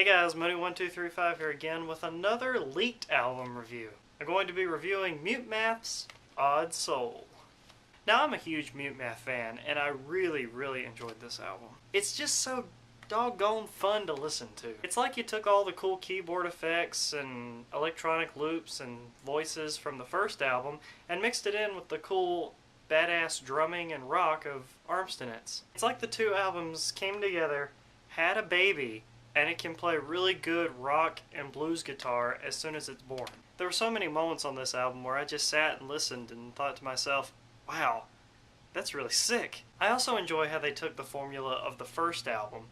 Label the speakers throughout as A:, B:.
A: Hey guys, Money1235 here again with another leaked album review. I'm going to be reviewing Mute Math's Odd Soul. Now I'm a huge Mute Math fan and I really enjoyed this album. It's just so doggone fun to listen to. It's like you took all the cool keyboard effects and electronic loops and voices from the first album and mixed it in with the cool badass drumming and rock of Armstonitz. It's like the two albums came together, had a baby, and it can play really good rock and blues guitar as soon as it's born. There were so many moments on this album where I just sat and listened and thought to myself, wow, that's really sick. I also enjoy how they took the formula of the first album,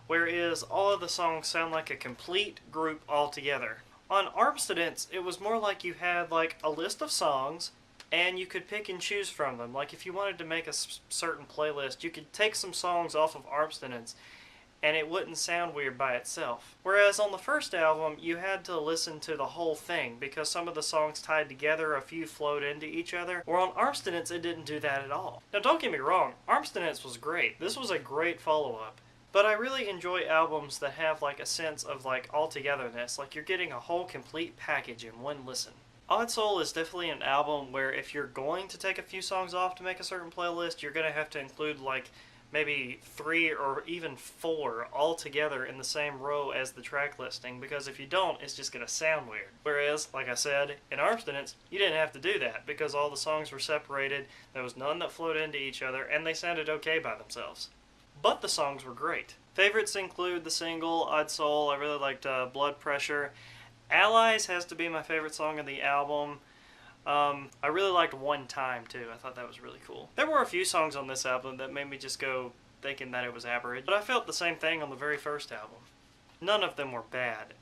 A: whereas all of the songs sound like a complete group altogether. On Armstonitz, it was more like you had like a list of songs and you could pick and choose from them. Like if you wanted to make a certain playlist, you could take some songs off of Armstonitz and it wouldn't sound weird by itself. Whereas on the first album, you had to listen to the whole thing because some of the songs tied together, a few flowed into each other. Where on Armstonitz, it didn't do that at all. Now don't get me wrong, Armstonitz was great. This was a great follow-up. But I really enjoy albums that have like a sense of like all-togetherness, like you're getting a whole complete package in one listen. Odd Soul is definitely an album where if you're going to take a few songs off to make a certain playlist, you're going to have to include like maybe 3 or even 4 all together in the same row as the track listing, because if you don't, it's just going to sound weird. Whereas, like I said, in Armstonitz, you didn't have to do that because all the songs were separated, there was none that flowed into each other, and they sounded okay by themselves. But the songs were great. Favorites include the single, Odd Soul. I really liked Blood Pressure. Allies has to be my favorite song on the album. I really liked One Time too. I thought that was really cool. There were a few songs on this album that made me just go thinking that it was average, but I felt the same thing on the very first album. None of them were bad,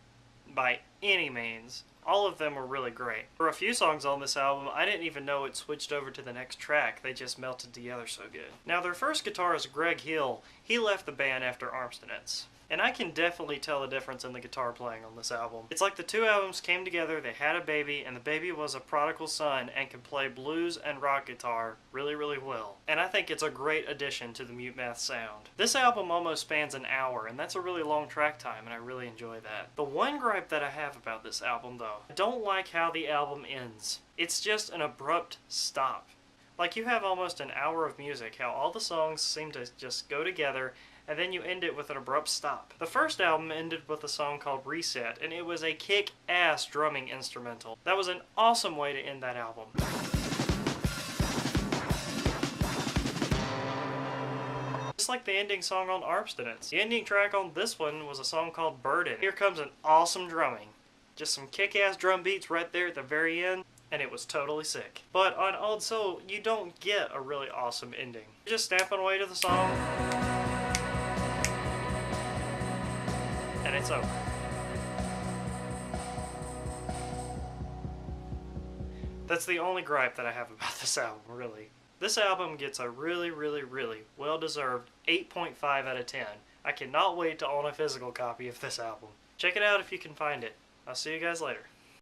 A: by any means. All of them were really great. For a few songs on this album, I didn't even know it switched over to the next track. They just melted together so good. Now their first guitarist, Greg Hill, he left the band after Armstonitz. And I can definitely tell the difference in the guitar playing on this album. It's like the two albums came together, they had a baby, and the baby was a prodigal son and can play blues and rock guitar really well. And I think it's a great addition to the Mute Math sound. This album almost spans an hour, and that's a really long track time, and I really enjoy that. The one gripe that I have about this album, though, I don't like how the album ends. It's just an abrupt stop. Like you have almost an hour of music, how all the songs seem to just go together, and then you end it with an abrupt stop. The first album ended with a song called Reset, and it was a kick-ass drumming instrumental. That was an awesome way to end that album. Just like the ending song on Armstonitz. The ending track on this one was a song called Burden. Here comes an awesome drumming. Just some kick-ass drum beats right there at the very end, and it was totally sick. But on Odd Soul, you don't get a really awesome ending. You're just snapping away to the song, and it's over. That's the only gripe that I have about this album, really. This album gets a really well-deserved 8.5 out of 10. I cannot wait to own a physical copy of this album. Check it out if you can find it. I'll see you guys later.